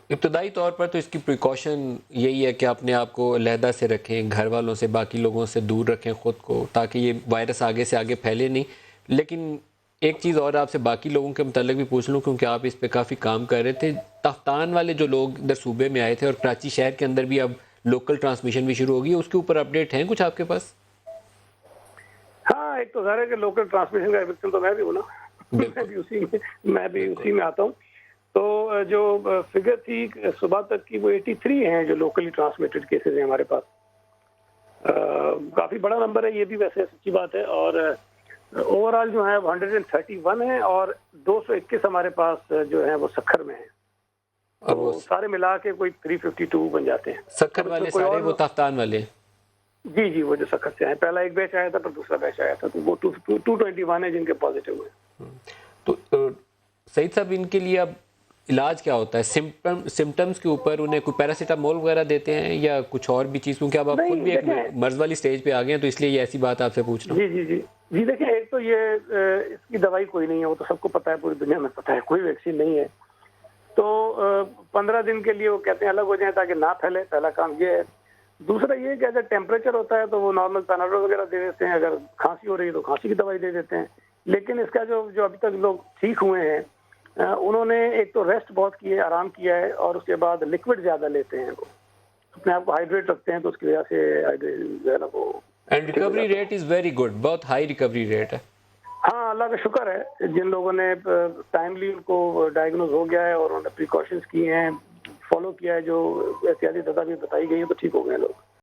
इब्तदाई तौर पर तो इसकी प्रिकॉशन यही है कि अपने आप को अलहदा से रखें, घर वालों से, बाकी लोगों से दूर रखें ख़ुद को, ताकि ये वायरस आगे से आगे फैले नहीं। लेकिन एक चीज़ और आपसे बाकी लोगों के मुताल्लिक भी पूछ लूँ, क्योंकि आप इस पे काफ़ी काम कर रहे थे। तख्तान वाले जो लोग इधर सूबे में आए थे और कराची शहर के अंदर भी अब लोकल ट्रांसमिशन भी शुरू होगी, उसके ऊपर अपडेट हैं कुछ आपके पास? हाँ, एक तो ज़ाहिर है कि लोकल ट्रांसमिशन का विक्टिम तो मैं भी हूँ ना। बिल्कुल, मैं भी बिल्कुल। उसी में आता हूँ। तो जो फिगर थी सुबह तक की वो 83 हैं जो लोकली ट्रांसमिटेड केसेज़ हैं हमारे पास। काफ़ी बड़ा नंबर है ये भी, वैसे सच्ची बात है। और ओवरऑल जो है वो 131 है और 221 हमारे पास जो है वो सक्खर में है। और वो तो सारे मिला के कोई 352 बन जाते हैं। सक्खर अब इसमें वाले कोई सारे वो और, तख्तान वाले? जी, जी, वो जो सक्खर से आए, पहला एक बैच आया था फिर दूसरा बैच आया था, तो वो 221 है जिनके पॉजिटिव हुए। तो सईद साहब, इनके लिए अब इलाज क्या होता है? सिम्पटम्स के ऊपर उन्हें कोई पैरासिटामोल वगैरह देते हैं या कुछ और भी चीज़? क्योंकि अब आप खुद नहीं भी एक देखें, मर्ज़ वाली स्टेज पे आ गए हैं, तो इसलिए ये ऐसी बात आपसे पूछ रहा हूँ। जी, जी, जी। जी, देखिए, एक तो ये इसकी दवाई कोई नहीं है, वो तो सबको पता है, पूरी दुनिया में पता है, कोई वैक्सीन नहीं है। तो 15 दिन के लिए वो कहते हैं अलग हो जाएँ ताकि ना फैले, पहला काम ये है। दूसरा ये है कि अगर टेम्परेचर होता है तो वो नॉर्मल पैनाडोल वगैरह दे देते हैं, अगर खाँसी हो रही है तो खाँसी की दवाई दे देते हैं। लेकिन इसका जो जो अभी तक लोग ठीक हुए हैं, उन्होंने एक तो रेस्ट बहुत की है, आराम किया है और उसके बाद लिक्विड ज़्यादा लेते हैं वो। अपने आप को हाइड्रेट रखते हैं तो उसकी वजह से जो है ना वो एंड ठीक हो रिकवरी जाता रेट है। इज़ वेरी गुड, बहुत हाई रिकवरी रेट है। हाँ, अल्लाह का शुक्र है, जिन लोगों ने टाइमली उनको डायग्नोज हो गया है और उन्होंने प्रिकॉशंस किए हैं, फॉलो किया है, जो एहतियाती तदाबीर बताई गई है, तो ठीक हो गए लोग।